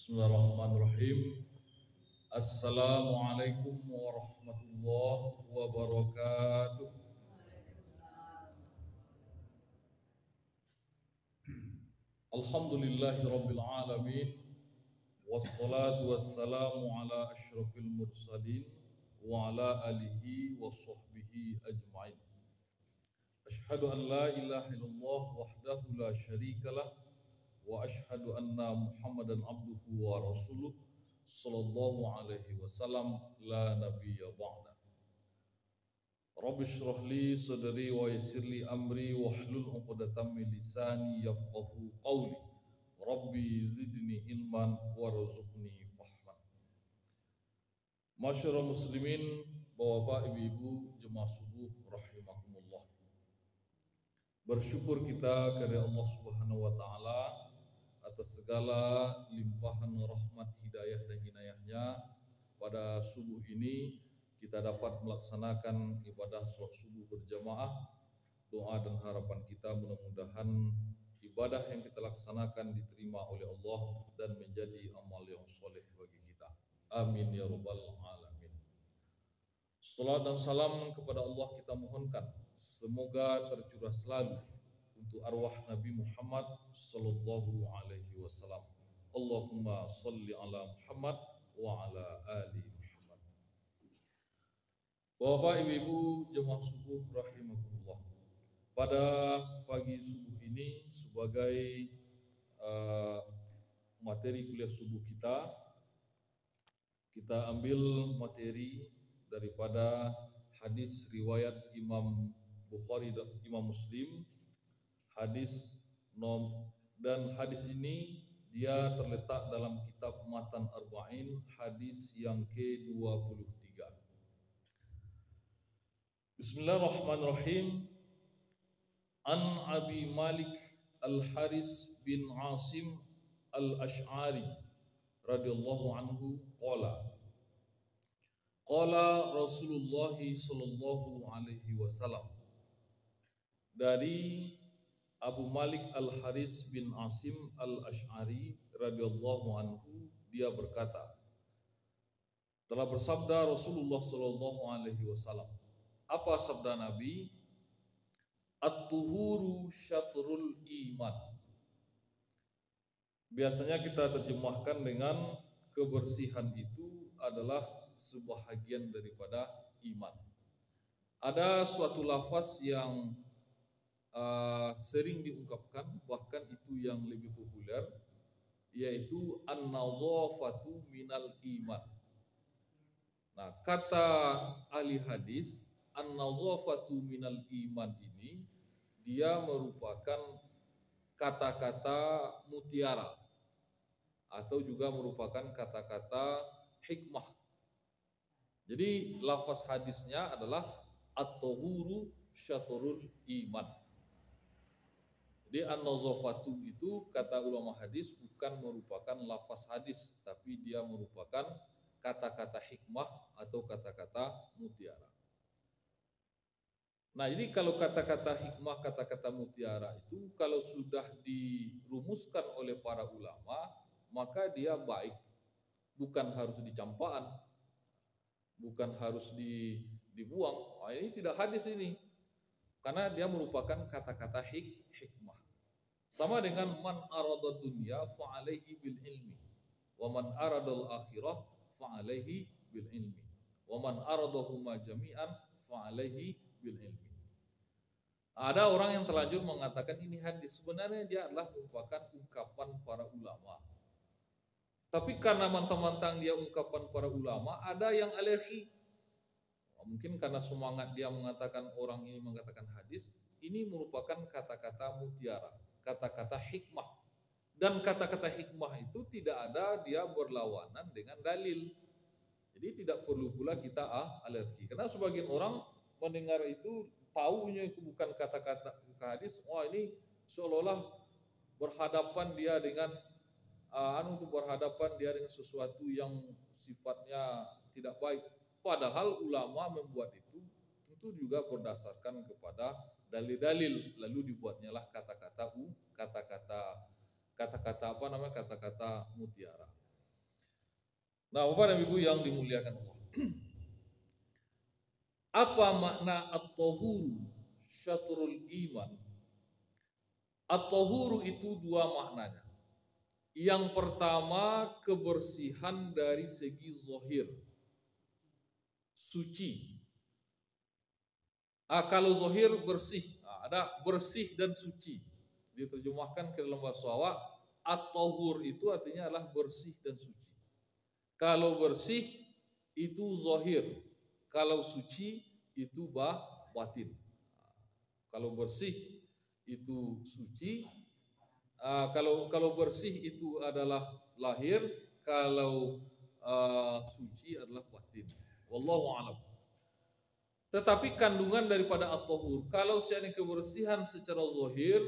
Bismillahirrahmanirrahim. Assalamualaikum warahmatullahi wabarakatuh. Alhamdulillahi rabbil alamin. Wassalatu wassalamu ala asyrafil mursalin wa ala alihi wa sahbihi ajma'in. Ashhadu an la ilaha illallah wahdahu la syarikalah wa ashhadu anna Muhammadan abduhu wa rasuluh sallallahu alaihi wasallam la nabiyya ba'da. Rabbi shrah li sadri wa yassir li amri wahlul 'uqdatam min lisani yafqahu qawli. Rabbi zidni ilman warzuqni fahman. Masyarul muslimin, Bapak, Ibu-ibu, jemaah subuh rahimakumullah. Bersyukur kita kepada Allah Subhanahu wa taala atas segala limpahan rahmat, hidayah dan inayahnya. Pada subuh ini kita dapat melaksanakan ibadah salat subuh berjamaah. Doa dan harapan kita mudah-mudahan ibadah yang kita laksanakan diterima oleh Allah dan menjadi amal yang soleh bagi kita. Amin ya rabbal alamin. Salat dan salam kepada Allah kita mohonkan semoga tercurah selalu untuk arwah Nabi Muhammad sallallahu alaihi wasallam. Allahumma shalli ala Muhammad wa ala ali Muhammad. Bapak, Ibu, jemaah subuh rahimakumullah. Pada pagi subuh ini sebagai materi kuliah subuh kita ambil materi daripada hadis riwayat Imam Bukhari dan Imam Muslim. Dan hadis ini dia terletak dalam kitab Matan Arba'in, hadis yang ke-23. Bismillahirrahmanirrahim. An Abi Malik Al-Haris bin Asim Al-Ash'ari radhiyallahu anhu qala Rasulullah sallallahu alaihi wasallam. Dari Abu Malik Al-Haris bin Asim Al-Ash'ari radhiyallahu anhu, dia berkata, telah bersabda Rasulullah sallallahu alaihi wasallam. Apa sabda Nabi? At-tuhuru syatrul iman. Biasanya kita terjemahkan dengan kebersihan itu adalah sebahagian daripada iman. Ada suatu lafaz yang sering diungkapkan, bahkan itu yang lebih populer, yaitu an-nazafatu minal iman. Nah, kata ahli hadis, an-nazafatu minal iman ini dia merupakan kata-kata mutiara atau juga merupakan kata-kata hikmah. Jadi lafaz hadisnya adalah at-tuhuru syatrul iman. Jadi an-nazafatu itu kata ulama hadis bukan merupakan lafaz hadis, tapi dia merupakan kata-kata hikmah atau kata-kata mutiara. Nah, jadi kalau kata-kata hikmah, kata-kata mutiara itu kalau sudah dirumuskan oleh para ulama, maka dia baik, bukan harus dicampaan, bukan harus dibuang. Nah, ini tidak hadis ini, karena dia merupakan kata-kata hikmah. Sama dengan man arada dunya fa alaihi bil ilmi, wa man aradal akhirah fa alaihi bil ilmi, wa man aradahuma jami'an fa alaihi bil ilmi. Ada orang yang terlanjur mengatakan ini hadis, sebenarnya dia adalah merupakan ungkapan para ulama. Tapi karena mentang-mentang dia ungkapan para ulama, ada yang alergi. Mungkin karena semangat dia mengatakan, orang ini mengatakan hadis, ini merupakan kata-kata mutiara, kata-kata hikmah. Dan kata-kata hikmah itu tidak ada dia berlawanan dengan dalil. Jadi tidak perlu pula kita alergi. Karena sebagian orang mendengar itu, tahunya itu bukan kata-kata hadis, ini seolah-olah berhadapan dia dengan berhadapan dia dengan sesuatu yang sifatnya tidak baik. Padahal ulama membuat itu tentu juga berdasarkan kepada dalil-dalil, lalu dibuatnya lah kata-kata mutiara. Nah, Bapak dan Ibu yang dimuliakan Allah. Apa makna at-tahuru syatrul iman? At-tahuru itu dua maknanya. Yang pertama, kebersihan dari segi zahir, suci. Kalau zahir bersih, ada bersih dan suci. Diterjemahkan ke dalam bahasa Arab, at-tahur itu artinya adalah bersih dan suci. Kalau bersih itu zahir, kalau suci itu batin. Kalau bersih itu suci, kalau bersih itu adalah lahir, kalau suci adalah batin. Wallahu a'lam. Tetapi kandungan daripada at-tahur, kalau seandainya kebersihan secara zahir,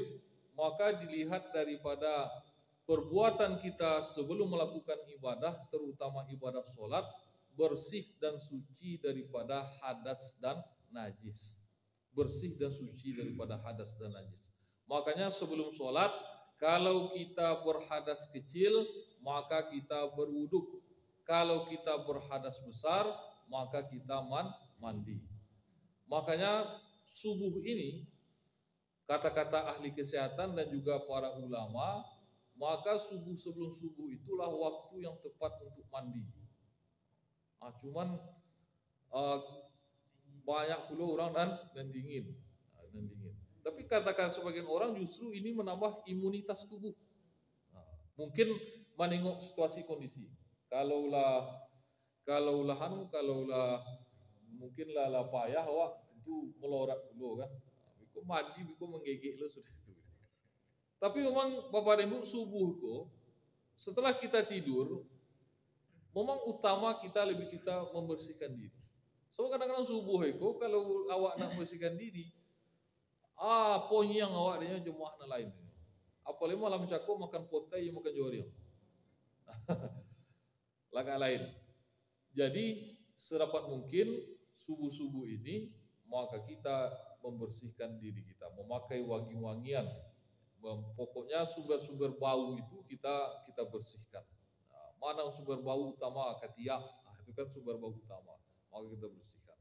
maka dilihat daripada perbuatan kita sebelum melakukan ibadah, terutama ibadah sholat, bersih dan suci daripada hadas dan najis. Bersih dan suci daripada hadas dan najis. Makanya sebelum sholat, kalau kita berhadas kecil, maka kita berwuduk. Kalau kita berhadas besar, maka kita mandi. Makanya subuh ini, kata-kata ahli kesehatan dan juga para ulama, maka sebelum subuh itulah waktu yang tepat untuk mandi. Cuman banyak pula orang dan dingin. Tapi katakan sebagian orang justru ini menambah imunitas tubuh. Mungkin menengok situasi kondisi. Kalaulah mungkinlah payah awak tentu melorat dulu kan. Biko mandi, biko menggigit lo sudah itu. Tapi memang Bapak dan Ibu subuh kok, setelah kita tidur, memang utama kita membersihkan diri. So kadang-kadang subuh kok, kalau awak nak membersihkan diri, ponyang awak dia jemaah lain. Apalagi malam cakap makan potai, makan joriang. Laga lain. Jadi serapat mungkin subuh-subuh ini maka kita membersihkan diri kita, memakai wangi-wangian. Pokoknya sumber-sumber bau itu kita bersihkan. Mana sumber bau utama? Ketiak. Itu kan sumber bau utama. Maka kita bersihkan.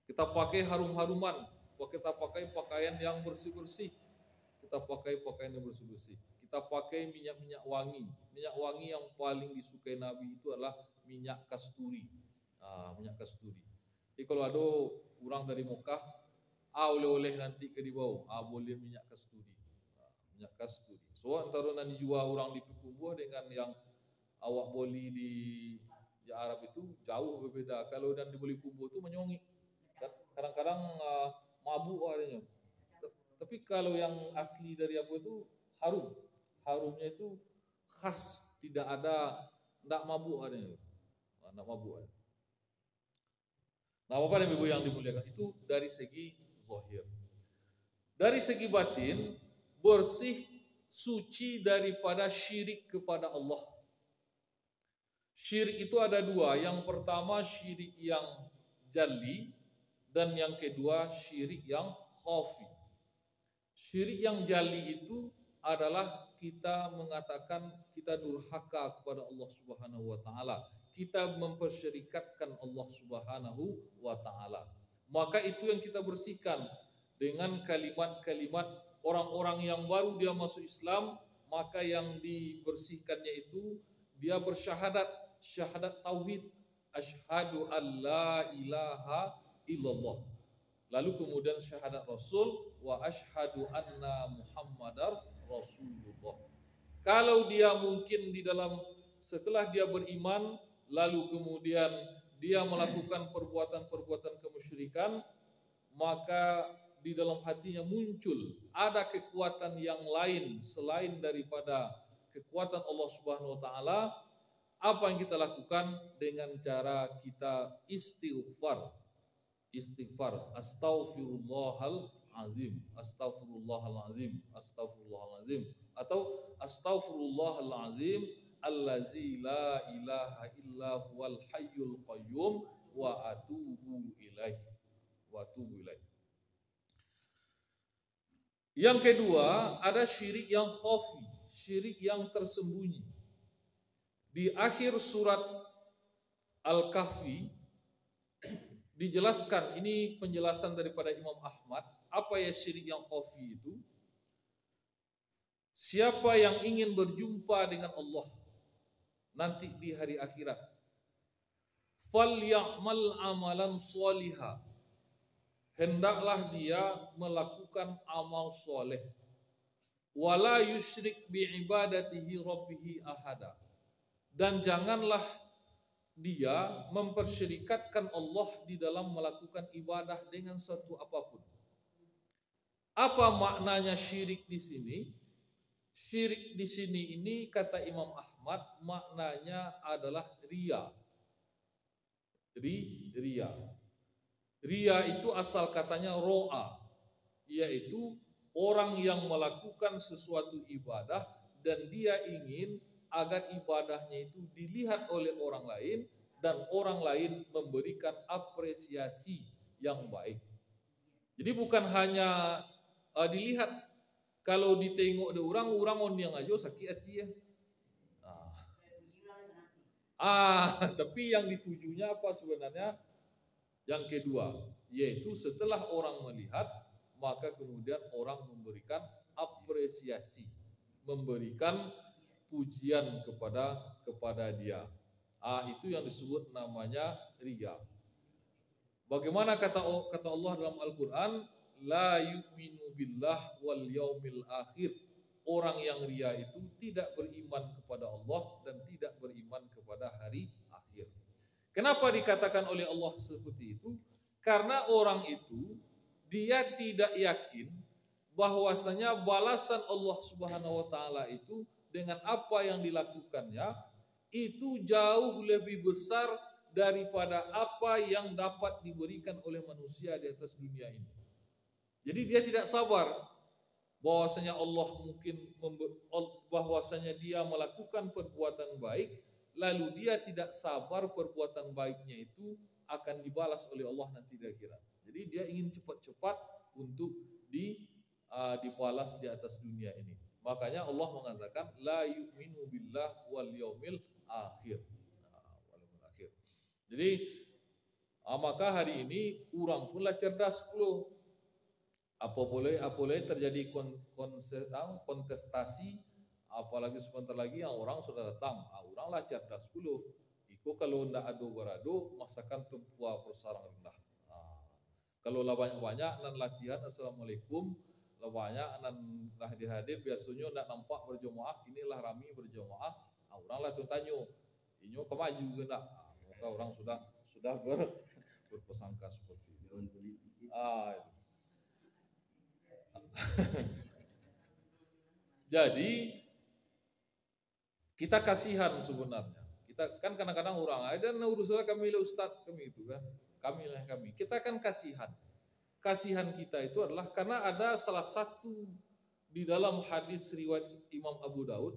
Kita pakai harum-haruman. Kita pakai pakaian yang bersih-bersih. Kita pakai pakaian yang bersih-bersih. Kita pakai minyak-minyak wangi. Minyak wangi yang paling disukai Nabi itu adalah minyak kasturi. Minyak kasturi. Jadi kalau ada orang dari Mekah, oleh-oleh nanti ke di bawah, boleh minyak kasturi. Minyak kasturi. So antara yang dijual orang di Pekumbuh dengan yang awak beli di Arab itu jauh berbeda. Kalau dan dibeli kumbuh itu menyongi. Kadang-kadang mabuk adanya. Tapi kalau yang asli dari aku itu harum. Harumnya itu khas, tidak mabuk adanya. Tidak mabuk adanya. Nah, Bapak dan Ibu yang dimuliakan, itu dari segi zahir. Dari segi batin, bersih, suci daripada syirik kepada Allah. Syirik itu ada dua. Yang pertama syirik yang jali, dan yang kedua syirik yang khafi. Syirik yang jali itu adalah kita mengatakan kita durhaka kepada Allah Subhanahu wa taala. Kita mempersyirikatkan Allah Subhanahu wa taala. Maka itu yang kita bersihkan dengan kalimat-kalimat orang-orang yang baru dia masuk Islam, maka yang dibersihkannya itu dia bersyahadat, syahadat tauhid, asyhadu an la ilaha illallah. Lalu kemudian syahadat Rasul, wa asyhadu anna Muhammadar Rasulullah. Kalau dia mungkin di dalam setelah dia beriman, lalu kemudian dia melakukan perbuatan-perbuatan kemusyrikan, maka di dalam hatinya muncul ada kekuatan yang lain selain daripada kekuatan Allah Subhanahu wa taala. Apa yang kita lakukan? Dengan cara kita istighfar. Astaghfirullahalazim, astaghfirullahalazim, astaghfirullahalazim, atau astaghfirullahalazim allazi la ilaha illa huwal hayyul qayyum wa atubu ilaih. Yang kedua, ada syirik yang khafi, syirik yang tersembunyi. Di akhir surat Al-Kahfi dijelaskan, ini penjelasan daripada Imam Ahmad, apa ya syirik yang khafi itu? Siapa yang ingin berjumpa dengan Allah nanti di hari akhirat, falyamal amalan sholiha, hendaklah dia melakukan amal soleh, wala yusyrik bi ibadatihi rabbihi ahada, dan janganlah dia mempersyirikatkan Allah di dalam melakukan ibadah dengan suatu apapun. Apa maknanya syirik di sini? Syirik di sini ini kata Imam Ahmad maknanya adalah riya. Riya. Riya itu asal katanya ro'a, yaitu orang yang melakukan sesuatu ibadah dan dia ingin agar ibadahnya itu dilihat oleh orang lain dan orang lain memberikan apresiasi yang baik. Jadi bukan hanya dilihat, kalau ditengok ada orang on yang aja sakit hati ya. Tapi yang ditujunya apa sebenarnya? Yang kedua, yaitu setelah orang melihat, maka kemudian orang memberikan apresiasi, memberikan pujian kepada dia. Itu yang disebut namanya riya. Bagaimana kata Allah dalam Al-Quran, la yu'minu billah wal yaumil akhir. Orang yang riya itu tidak beriman kepada Allah dan tidak beriman kepada hari akhir. Kenapa dikatakan oleh Allah seperti itu? Karena orang itu dia tidak yakin bahwasanya balasan Allah Subhanahu wa taala itu dengan apa yang dilakukannya itu jauh lebih besar daripada apa yang dapat diberikan oleh manusia di atas dunia ini. Jadi dia tidak sabar bahwasanya Allah bahwasanya dia melakukan perbuatan baik, lalu dia tidak sabar perbuatan baiknya itu akan dibalas oleh Allah nanti di akhirat. Jadi dia ingin cepat-cepat untuk dibalas di atas dunia ini. Makanya Allah mengatakan la yu'minu billah wal yaumil akhir. Jadi maka hari ini orang pula cerdas pula. Apa boleh terjadi kontestasi, apalagi sebentar lagi yang orang sudah datang. Oranglah cerdas pula. Iko kalau ndak ado berado, masakan tempua persarang rendah. Kalau lah banyak-banyak nan latihan assalamualaikum, lah banyak nan lah dihadir biasanya ndak nampak berjemaah, kinilah rami berjemaah. Oranglah tu tanya, inyo kemaju ke ndak? Maka orang sudah berpersangka seperti itu. Jadi kita kasihan sebenarnya. Kita kan kadang-kadang orang ada urusan kami lah ustaz kami itu kan. Kami. Kita kan kasihan. Kasihan kita itu adalah karena ada salah satu di dalam hadis riwayat Imam Abu Daud.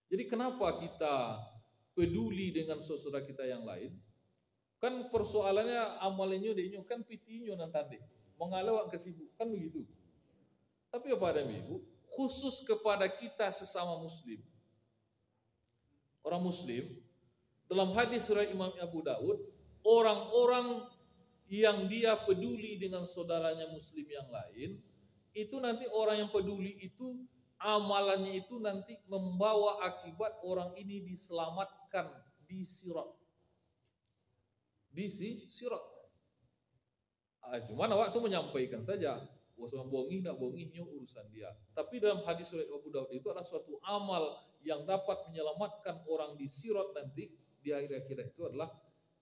Jadi kenapa kita peduli dengan saudara kita yang lain? Kan persoalannya amalnya dia kan pitinya nanti mengalawak kesibuk kan begitu. Tapi kepada ibu, khusus kepada kita sesama muslim. Orang muslim, dalam hadis riwayat Imam Abu Daud, orang-orang yang dia peduli dengan saudaranya muslim yang lain, itu nanti orang yang peduli itu, amalannya itu nanti membawa akibat orang ini diselamatkan di sirat. Di sirat. Cuma awak tu menyampaikan saja. Wasman bongi nak bonginya urusan dia. Tapi dalam hadis riwayat Abu Daud itu adalah suatu amal yang dapat menyelamatkan orang di sirat nanti di akhir akhirat itu adalah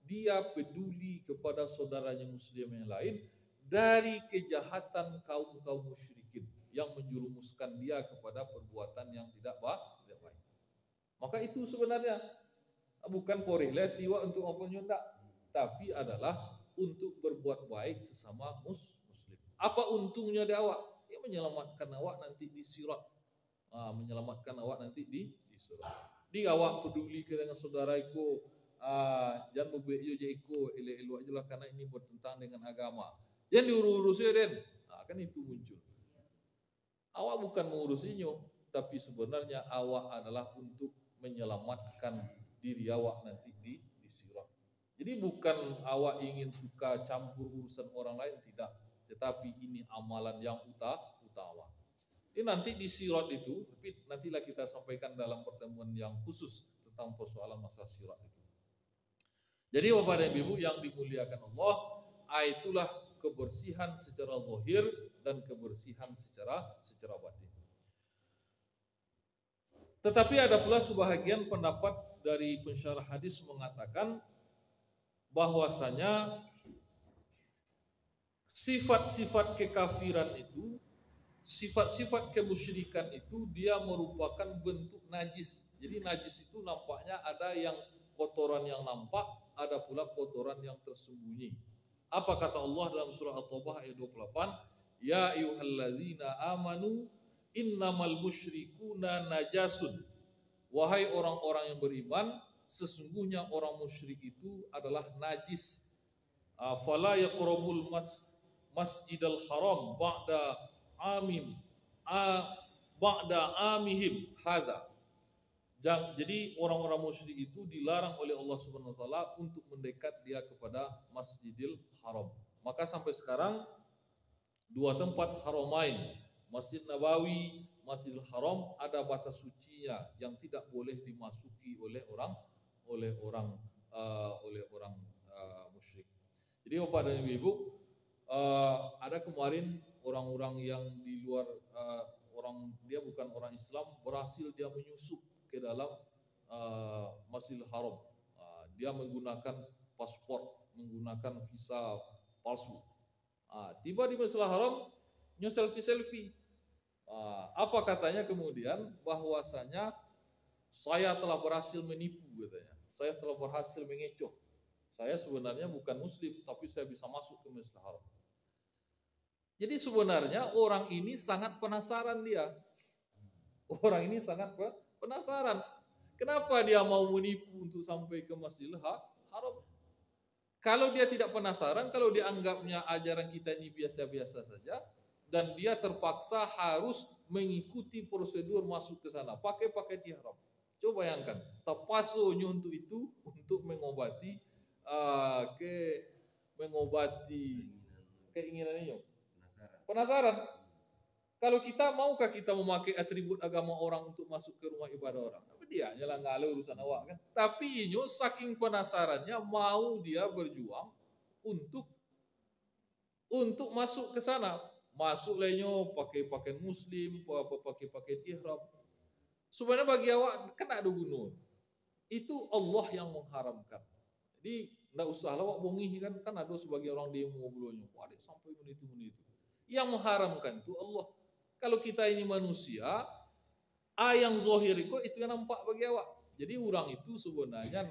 dia peduli kepada saudaranya muslim yang lain dari kejahatan kaum musyrikin yang menjerumuskan dia kepada perbuatan yang tidak baik. Maka itu sebenarnya bukan korelati untuk apa ndak, tapi adalah untuk berbuat baik sesama muslim. Apa untungnya di awak? Ya menyelamatkan awak nanti di sirat. Menyelamatkan awak nanti di sirat. Di awak peduli dengan saudara iku, jangan membuat je iku elok-elok ajalah karena ini bertentangan dengan agama. Jangan diurus den. Kan itu muncul. Awak bukan mengurusinya, tapi sebenarnya awak adalah untuk menyelamatkan diri awak nanti di sirat. Jadi bukan awak ingin suka campur urusan orang lain, tidak. Tetapi ini amalan yang utama. Ini nanti di sirat itu, tapi nantilah kita sampaikan dalam pertemuan yang khusus tentang persoalan masalah sirat itu. Jadi Bapak dan Ibu yang dimuliakan Allah, itulah kebersihan secara zahir dan kebersihan secara batin. Tetapi ada pula sebahagian pendapat dari pensyarah hadis mengatakan bahwasanya sifat-sifat kekafiran itu, sifat-sifat kemusyrikan itu dia merupakan bentuk najis. Jadi najis itu nampaknya ada yang kotoran yang nampak, ada pula kotoran yang tersembunyi. Apa kata Allah dalam surah At-Taubah ayat 28? Ya ayyuhalladzina amanu innamal musyrikuna najasun. Wahai orang-orang yang beriman, sesungguhnya orang musyrik itu adalah najis. Fala yaqrabul masjidal haram ba'da amihim hadza. Jadi orang-orang musyrik itu dilarang oleh Allah Subhanahu wa taala untuk mendekat dia kepada Masjidil Haram. Maka sampai sekarang dua tempat haramain, Masjid Nabawi, Masjidil Haram, ada batas sucinya yang tidak boleh dimasuki oleh orang musyrik. Jadi Bapak dan Ibu, ada kemarin orang-orang yang di luar dia bukan orang Islam berhasil dia menyusup ke dalam Masjidil Haram. Dia menggunakan paspor, menggunakan visa palsu. Tiba di Masjidil Haram, selfie. Apa katanya kemudian? Bahwasanya saya telah berhasil menipu, katanya. Saya telah berhasil mengecoh. Saya sebenarnya bukan muslim, tapi saya bisa masuk ke Masjidil Haram. Jadi sebenarnya orang ini sangat penasaran dia. Orang ini sangat penasaran. Kenapa dia mau menipu untuk sampai ke Masjidil Haram? Kalau dia tidak penasaran, kalau dianggapnya ajaran kita ini biasa-biasa saja, dan dia terpaksa harus mengikuti prosedur masuk ke sana, pakai ihram. Coba bayangkan, tapasonya untuk itu, untuk mengobati keinginannya. Penasaran. Kalau kita maukah kita memakai atribut agama orang untuk masuk ke rumah ibadah orang? Tapi dia nyalah ngalah urusan awak kan. Tapi inyo saking penasarannya mau dia berjuang untuk masuk ke sana. Masuk lenyo pakai pakaian muslim, pakai pakaian ihram. Sebenarnya bagi awak kan ada gunung. Itu Allah yang mengharamkan. Jadi enggak usah awak bongih kan ada sebagai orang demo belonyo. Waduh sampai menit. Yang mengharamkan itu Allah. Kalau kita ini manusia, yang zahir itu yang nampak bagi awak. Jadi orang itu sebenarnya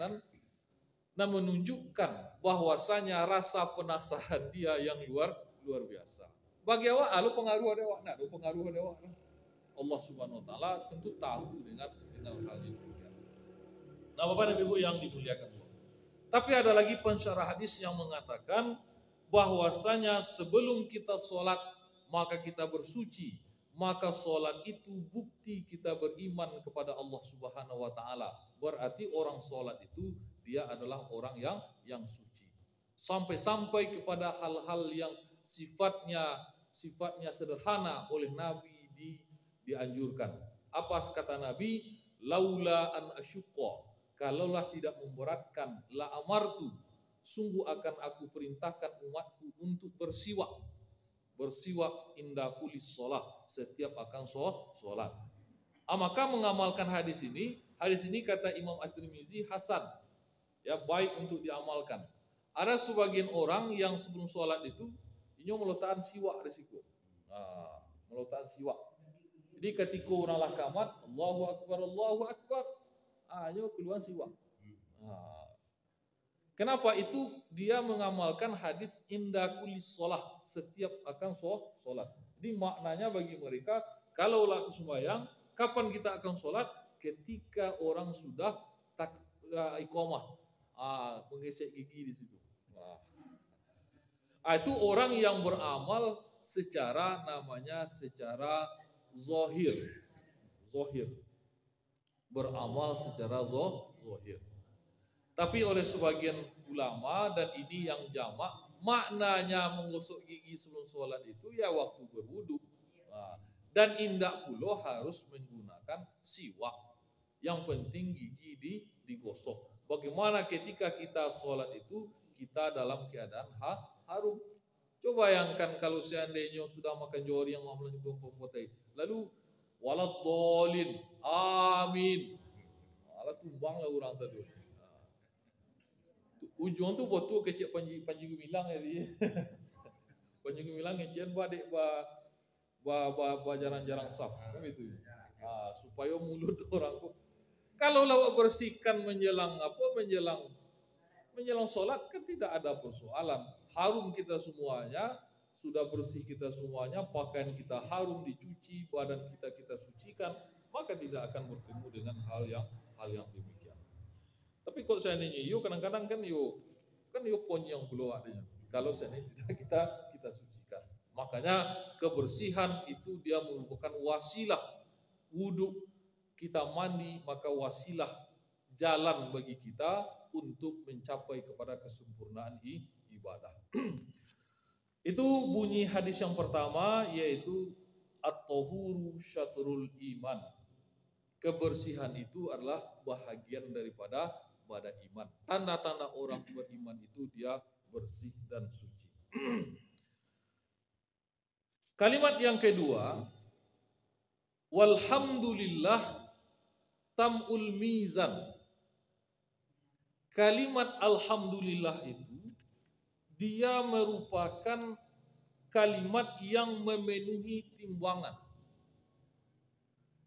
dan menunjukkan bahwasanya rasa penasaran dia yang luar biasa. Bagi awak, ada pengaruh ada awak, ada pengaruh ada awak. Allah Subhanahu wa taala tentu tahu dengan hal ini. Nah, Bapak dan Ibu yang dimuliakan Allah. Tapi ada lagi pensyarah hadis yang mengatakan bahwasanya sebelum kita sholat maka kita bersuci, maka sholat itu bukti kita beriman kepada Allah Subhanahu wa taala. Berarti orang sholat itu dia adalah orang yang suci. Sampai kepada hal-hal yang sifatnya sederhana oleh Nabi dianjurkan. Apa kata Nabi? Laula an asyqa, kalaulah tidak memberatkan, la amartu, sungguh akan aku perintahkan umatku untuk bersiwak inda kulis sholat, setiap akan sholat. Maka mengamalkan hadis ini kata Imam At-Tirmizi hasan, ya baik untuk diamalkan. Ada sebagian orang yang sebelum sholat itu inyo meletakkan siwak di situ. Meletakkan siwak. Jadi ketika orang lah kamat, Allahu Akbar, inyo keluar siwak. Kenapa itu? Dia mengamalkan hadis inda kulis sholat, setiap akan sholat. Jadi maknanya bagi mereka, kalaulah aku sembahyang, kapan kita akan sholat? Ketika orang sudah iqamah, menggesek gigi di situ. Itu orang yang beramal secara zahir. Beramal secara zahir. Tapi oleh sebagian ulama, dan ini yang jamak, maknanya menggosok gigi sebelum sholat itu ya waktu berwudu. Nah, dan indak pula harus menggunakan siwak. Yang penting gigi digosok. Bagaimana ketika kita sholat itu kita dalam keadaan harum. Coba bayangkan kalau seandainya sudah makan jori yang melanjutkan pempotai, lalu walat dolin, amin, malah tumbang lah orang satu. Ujung tu betul kecil panji gemilang ya dia. Panji gemilang ngecian badek ba jarang-jarang saf kan itu. Supaya mulut orang tu kalau lawak bersihkan menjelang menjelang sholat kan tidak ada persoalan. Harum kita semuanya, sudah bersih kita semuanya, pakaian kita harum dicuci, badan kita sucikan, maka tidak akan bertemu dengan hal yang demikian. Tapi kalau seandainya kadang-kadang kan pon yang belum adanya. Kalau seandainya kita sucikan. Makanya kebersihan itu dia merupakan wasilah. Wudu kita mandi, maka wasilah jalan bagi kita untuk mencapai kepada kesempurnaan ibadah. Itu bunyi hadis yang pertama, yaitu at-tahuru syatrul iman. Kebersihan itu adalah bahagian daripada iman. Tanda-tanda orang beriman itu dia bersih dan suci. Kalimat yang kedua, walhamdulillah tam'ul mizan. Kalimat alhamdulillah itu dia merupakan kalimat yang memenuhi timbangan.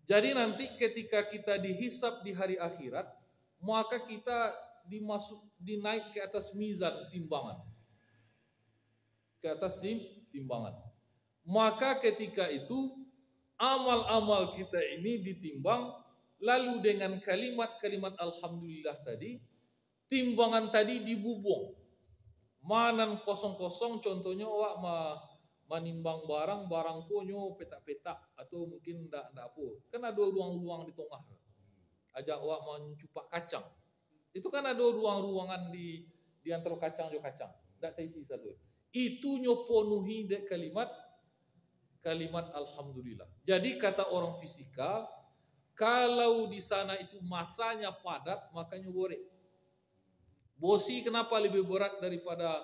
Jadi nanti ketika kita dihisab di hari akhirat, maka kita dinaik ke atas mizan timbangan. Ke atas timbangan. Maka ketika itu amal-amal kita ini ditimbang, lalu dengan kalimat-kalimat alhamdulillah tadi, timbangan tadi dibubung. Manan kosong-kosong, contohnya awak manimbang barang konyo petak-petak atau mungkin ndak apa. Kan ada ruang-ruang di tengah. Ajak awak mencupak kacang. Itu kan ada ruang-ruangan di antara kacang jo kacang. Ndak terisi satu. Itu nyopenuhi dek kalimat alhamdulillah. Jadi kata orang fisika, kalau di sana itu masanya padat, makanya borek. Bosi kenapa lebih berat daripada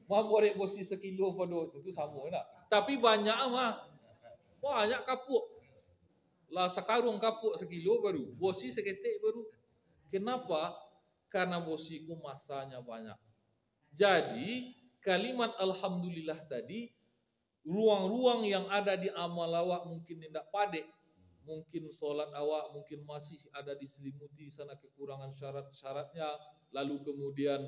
borek bosi sekilo pada itu sama enggak? Tapi banyak kapuk. Lah sekarung kapuk sekilo baru, bosi seketik baru. Kenapa? Karena bosiku masanya banyak. Jadi kalimat alhamdulillah tadi, ruang-ruang yang ada di amal awak mungkin tidak padek, mungkin solat awak mungkin masih ada diselimuti sana kekurangan syarat-syaratnya, lalu kemudian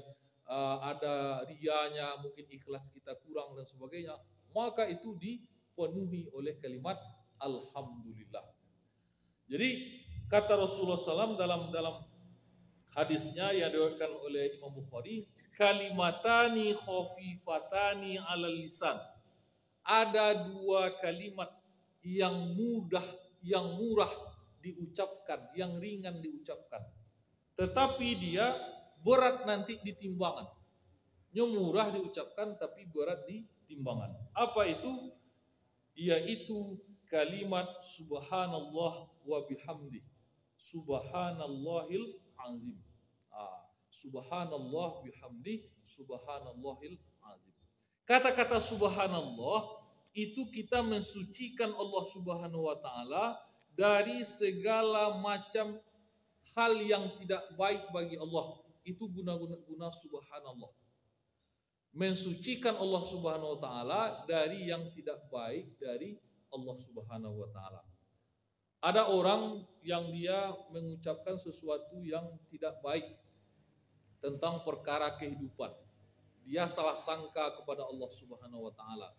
ada rianya, mungkin ikhlas kita kurang dan sebagainya, maka itu dipenuhi oleh kalimat alhamdulillah. Jadi kata Rasulullah SAW dalam hadisnya yang diriwayatkan oleh Imam Bukhari, kalimatani khafifatani 'alal lisan. Ada dua kalimat yang murah diucapkan, yang ringan diucapkan. Tetapi dia berat nanti di timbangan. Murah diucapkan tapi berat di timbangan. Apa itu? Yaitu kalimat subhanallah wa bihamdi. Subhanallahil azim. Subhanallah bihamdi, subhanallahil azim. Kata-kata subhanallah itu kita mensucikan Allah Subhanahu wa taala dari segala macam hal yang tidak baik bagi Allah. Itu guna subhanallah. Mensucikan Allah Subhanahu wa taala dari yang tidak baik dari Allah Subhanahu wa taala. Ada orang yang dia mengucapkan sesuatu yang tidak baik tentang perkara kehidupan. Dia salah sangka kepada Allah Subhanahu wa taala,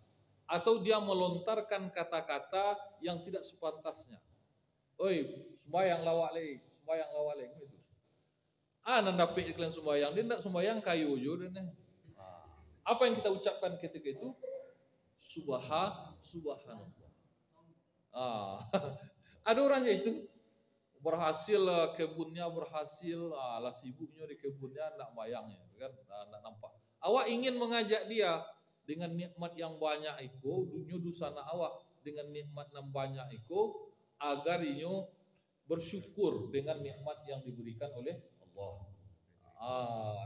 atau dia melontarkan kata-kata yang tidak sepantasnya. Oi, sembahyang lawak le gitu. Nanda pe iklan sembahyang, dia enggak sembahyang kayu yo dan apa yang kita ucapkan ketika itu? Subhanallah. Ada orangnya itu berhasil kebunnya berhasil, lah sibuknya di kebunnya nak bayangnya kan, nak nampak. Awak ingin mengajak dia dengan nikmat yang banyak itu, nyudu sana awak dengan nikmat yang banyak itu agar inyo bersyukur dengan nikmat yang diberikan oleh Allah.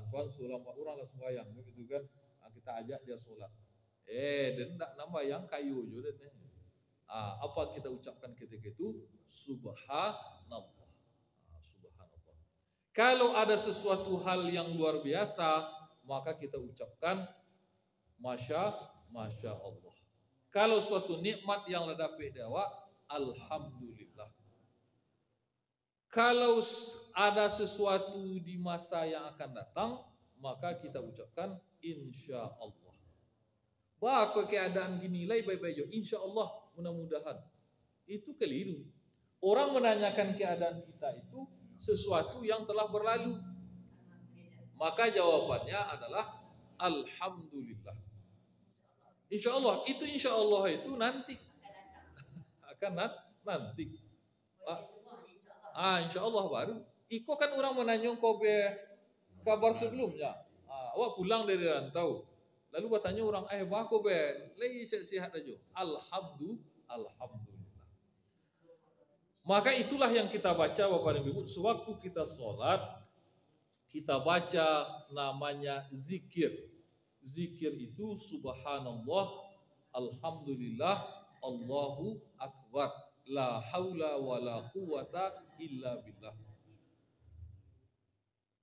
Soal sulam orang lah sembahyang begitu kan, kita ajak dia solat. Dan tak nambah yang kayu juga deh. Apa kita ucapkan ketika itu? Subhanallah. Subhanallah. Kalau ada sesuatu hal yang luar biasa, maka kita ucapkan Masya Allah. Kalau suatu nikmat yang dapat dawa, alhamdulillah. Kalau ada sesuatu di masa yang akan datang, maka kita ucapkan insya Allah. Bahwa keadaan gini lai baik-baik, insya Allah, mudah-mudahan. Itu keliru. Orang menanyakan keadaan kita itu sesuatu yang telah berlalu. Maka jawabannya adalah alhamdulillah. Insya Allah, itu nanti. Akan nanti. Insya Allah baru. Iko kan orang menanyong kau kabar sebelumnya. Awak pulang dari rantau. Lalu bertanya orang, bako lagi sehat aja. Alhamdulillah. Maka itulah yang kita baca Bapak dan Ibu. Sewaktu kita sholat, kita baca namanya zikir. Zikir itu subhanallah, alhamdulillah, Allahu akbar. La haula wa la quwata illa billah.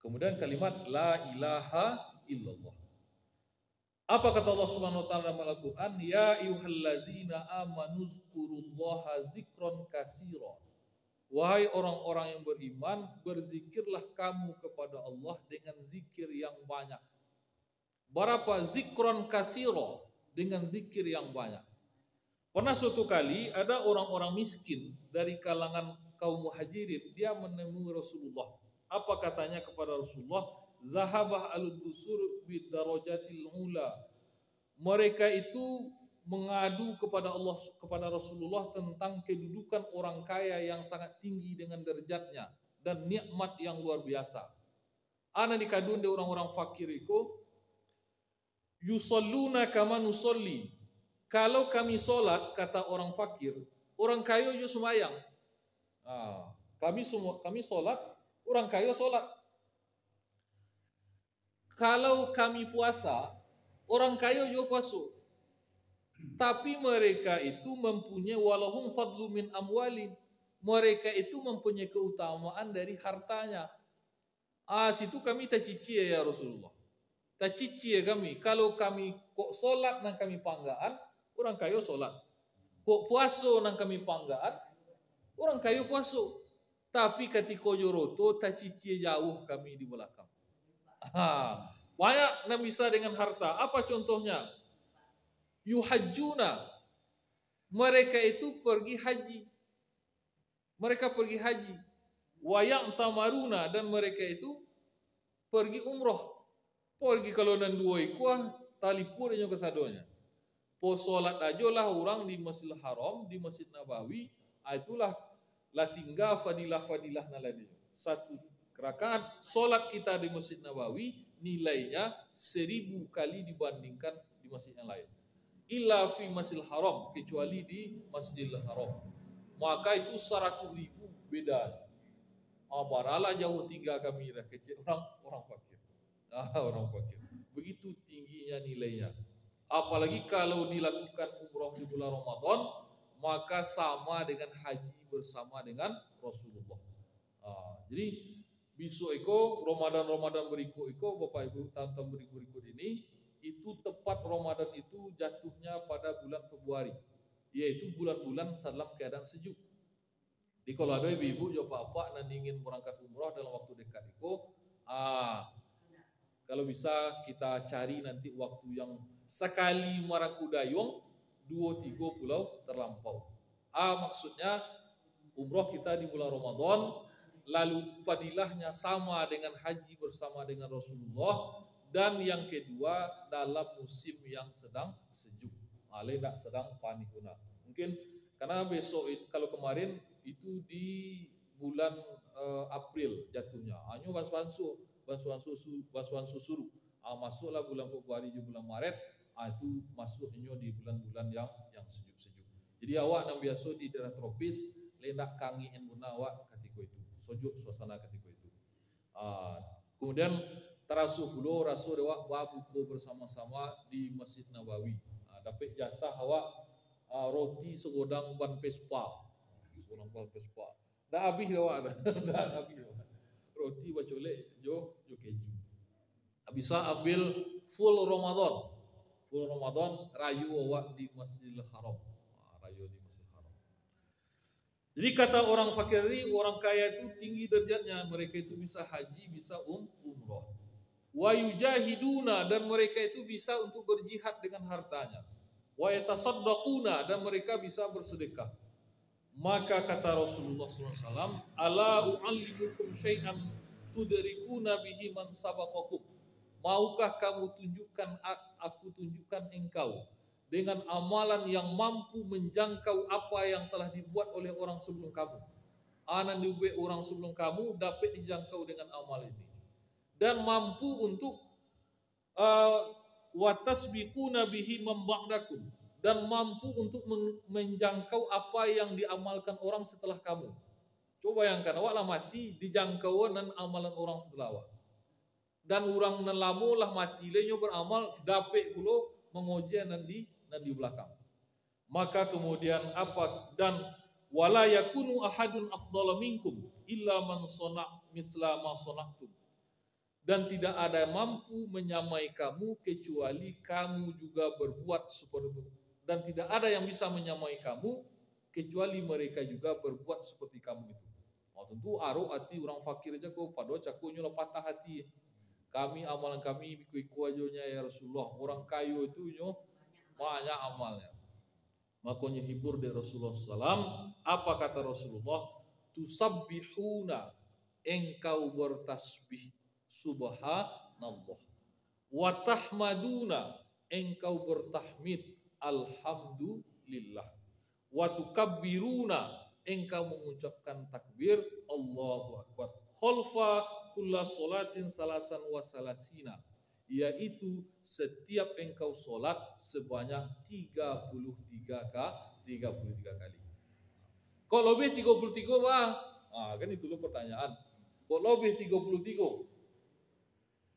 Kemudian kalimat la ilaha illallah. Apa kata Allah Subhanahu wa taala dalam Al-Qur'an? Ya ayyuhallazina amanu zkurullaha dzikran katsiran. Wahai orang-orang yang beriman, berzikirlah kamu kepada Allah dengan zikir yang banyak. Berapa zikran katsiran? Dengan zikir yang banyak. Pernah suatu kali ada orang-orang miskin dari kalangan kaum muhajirin, dia menemui Rasulullah. Apa katanya kepada Rasulullah? Zahabah al-dusur bidarajatil ula. Mereka itu mengadu kepada Allah, kepada Rasulullah tentang kedudukan orang kaya yang sangat tinggi dengan derajatnya dan nikmat yang luar biasa. Ana dikadun di orang-orang fakir itu, yusalluna kama nusalli. Kalau kami solat, kata orang fakir, orang kaya juga sembahyang. Kami solat, orang kaya solat. Kalau kami puasa, orang kaya juga puasa. Tapi mereka itu mempunyai walahum fadlu min amwalin. Mereka itu mempunyai keutamaan dari hartanya. Situ kami tak cici ya Rasulullah. Tak cici ya kami. Kalau kami kok solat nang kami panggaan, orang kaya solat. Kok puasa nang kami panggaan, orang kaya puasa. Tapi ketika joroto tak cici jauh kami di belakang. Banyak yang bisa dengan harta. Apa contohnya? Yuhajjuna. Mereka itu pergi haji. Mereka pergi haji. Wa ya'tamaruna, dan mereka itu pergi umroh. Pergi kalau nan dua ikuah talipur yang kesadonya. Po solat aja lah orang di Masjidil Haram, di Masjid Nabawi, itulah lah tinggal fadilah-fadilah naladi. Satu rakaat solat kita di Masjid Nabawi nilainya 1000 kali dibandingkan di masjid yang lain. Illa fi Masjidil Haram, kecuali di Masjidil Haram. Maka itu 100.000 beda. Baralah jauh tinggal kami dah kecil orang fakir. Orang fakir. Begitu tingginya nilainya. Apalagi kalau dilakukan umroh di bulan Ramadan, maka sama dengan haji bersama dengan Rasulullah. Jadi besok Ramadan berikut Bapak Ibu tahun berikut ini, itu tepat Ramadan itu jatuhnya pada bulan Februari, yaitu bulan-bulan dalam keadaan sejuk. Jadi kalau ada ibu-ibu bapak dan ingin berangkat umroh dalam waktu dekat itu, kalau bisa kita cari nanti waktu yang sekali marakudayong 2-3 pulau terlampau. Maksudnya umroh kita di bulan Ramadan, lalu fadilahnya sama dengan haji bersama dengan Rasulullah, dan yang kedua dalam musim yang sedang sejuk. Tidak sedang panik guna. Mungkin karena besok kalau kemarin itu di bulan April jatuhnya. Hanya bansuan susuru. Masuklah bulan Februari je bulan Maret, itu masuknya di bulan-bulan yang sejuk-sejuk. Jadi awak yang biasa di daerah tropis, lendak kangi en guna awak ketika itu. Sejuk suasana ketika itu. Kemudian terasuh pula rasul awak buka bersama-sama di Masjid Nabawi. Dapat jatah awak roti segodang ban Vespa. Segodang ban Vespa. Dah habis awak dah habis. Roti bacole jo keju. Bisa ambil full Ramadan. Full Ramadan rayu awak di Masjidil Haram. Rayu di Masjidil Haram. Jadi kata orang fakir ini, orang kaya itu tinggi derajatnya. Mereka itu bisa haji, bisa umrah. Wa yujahiduna, dan mereka itu bisa untuk berjihad dengan hartanya. Wa yatasaddaquna, dan mereka bisa bersedekah. Maka kata Rasulullah SAW, ala u'allimukum syai'an tudrikuna bihi man sabaqakum. Maukah kamu tunjukkan, aku tunjukkan engkau dengan amalan yang mampu menjangkau apa yang telah dibuat oleh orang sebelum kamu. Anan dibuat orang sebelum kamu dapat dijangkau dengan amal ini. Dan mampu untuk watasbiquna bihi man ba'dakum, dan mampu untuk menjangkau apa yang diamalkan orang setelah kamu. Coba bayangkan, awak lah mati dijangkau dengan amalan orang setelah awak. Dan orang nelamu lah mati lenyo beramal dapat pula mengoji dan di belakang. Maka kemudian apa, dan wala yakunu ahadun afdala minkum illa man sona' misla ma sona'tum. Dan tidak ada yang mampu menyamai kamu kecuali kamu juga berbuat seperti itu. Dan tidak ada yang bisa menyamai kamu kecuali mereka juga berbuat seperti kamu itu. Tentu aru hati orang fakir aja kok pada cakunya patah hati. Kami amalan kami biku ajonya ya Rasulullah. Orang kayu itu banyak amalnya. Makanya hibur dari Rasulullah SAW. Apa kata Rasulullah? Tusabbihuna, engkau bertasbih subhanallah. Wa tahmaduna, engkau bertahmid alhamdulillah. Wa tukabbiruna, engkau mengucapkan takbir Allahu Akbar. Khalfa kulla salatin salasan wa salasina, yaitu setiap engkau solat sebanyak 33 kali. Kalau lebih 33 bah, kan itu loh pertanyaan. Kalau lebih 33,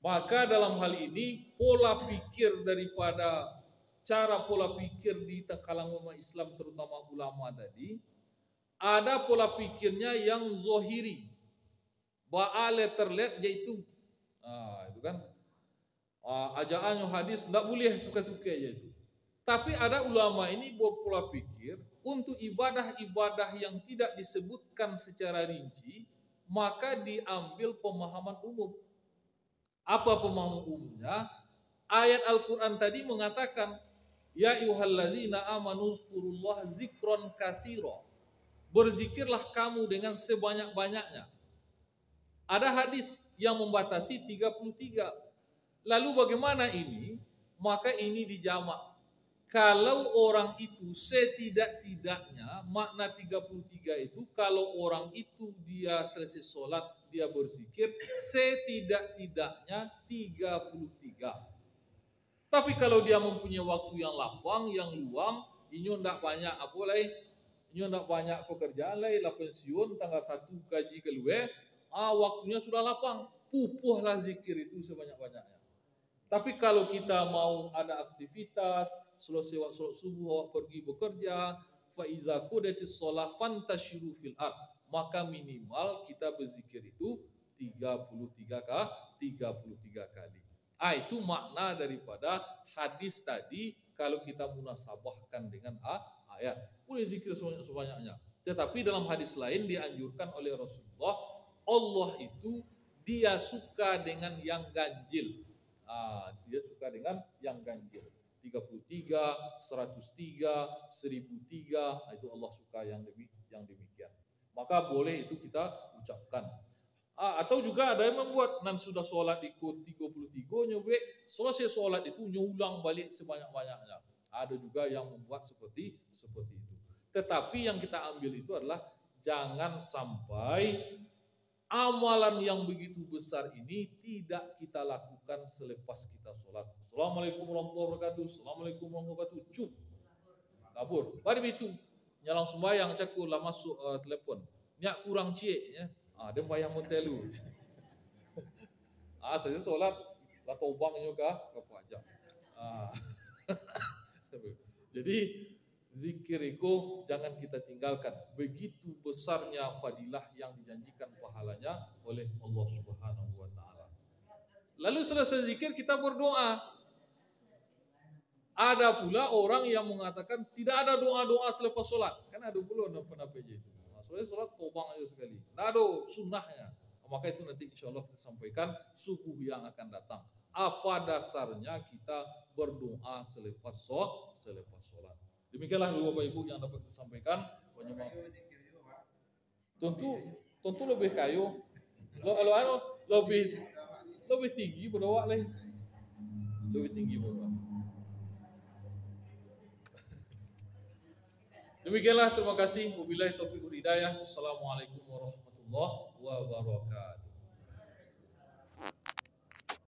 maka dalam hal ini pola pikir daripada cara pola pikir di kalangan umat Islam terutama ulama tadi, ada pola pikirnya yang zohiri, ba'ale terlihat yaitu itu kan ajaannya hadis tidak boleh tukar-tukar yaitu. Tapi ada ulama ini berpola pikir untuk ibadah-ibadah yang tidak disebutkan secara rinci, maka diambil pemahaman umum. Apa pemahaman umumnya? Ayat Al-Quran tadi mengatakan, ya ayyuhalladzina amanu zkurullaha zikron katsira. Berzikirlah kamu dengan sebanyak-banyaknya. Ada hadis yang membatasi 33. Lalu bagaimana ini? Maka ini dijamak. Kalau orang itu setidak-tidaknya, makna 33 itu, kalau orang itu dia selesai sholat, dia berzikir, setidak-tidaknya 33. Tapi kalau dia mempunyai waktu yang lapang, yang luang, ini tidak banyak apa lain, ini tidak banyak pekerjaan lain, lah pensiun, tanggal 1 gaji keluar, waktunya sudah lapang, pupuhlah zikir itu sebanyak-banyaknya. Tapi kalau kita mau ada aktivitas, selesai waktu sholat subuh awak pergi bekerja, fa iza qudatis shalah fantashiru fil ard, maka minimal kita berzikir itu 33 kali. Itu makna daripada hadis tadi kalau kita munasabahkan dengan ayat. Boleh zikir sebanyak-banyaknya. Tetapi dalam hadis lain dianjurkan oleh Rasulullah, Allah itu dia suka dengan yang ganjil. Dia suka dengan yang ganjil. 33, 103, 1003, itu Allah suka yang demikian. Maka boleh itu kita ucapkan. Atau juga ada yang membuat nan sudah sholat ikut 33 nyobe, selesai sholat itu nyulang balik sebanyak-banyaknya. Ada juga yang membuat seperti itu. Tetapi yang kita ambil itu adalah Jangan sampai amalan yang begitu besar ini tidak kita lakukan selepas kita sholat. Assalamualaikum warahmatullahi wabarakatuh. Assalamualaikum warahmatullahi wabarakatuh. Cuk, kabur. Pada itu nyalang sembahyang caku lah masuk telepon. Nyak kurang cie ya. Dia bayang motelu. Saya sholat lah tobang juga apa aja. Jadi zikir itu jangan kita tinggalkan. Begitu besarnya fadilah yang dijanjikan pahalanya oleh Allah Subhanahu wa taala. Lalu selesai zikir kita berdoa. Ada pula orang yang mengatakan tidak ada doa-doa selepas sholat. Kan ada pula yang pernah PJ itu. Soalnya sholat tobang aja sekali. Tidak ada sunnahnya. Maka itu nanti insya Allah kita sampaikan subuh yang akan datang. Apa dasarnya kita berdoa selepas sholat. Demikianlah dua Bapak Ibu yang dapat disampaikan. Tentu lebih kayu. Lebih tinggi berdoa leh. Lebih tinggi berdoa. Demikianlah, terima kasih. Wabillahi taufiq wal hidayah. Wassalamualaikum warahmatullahi wabarakatuh.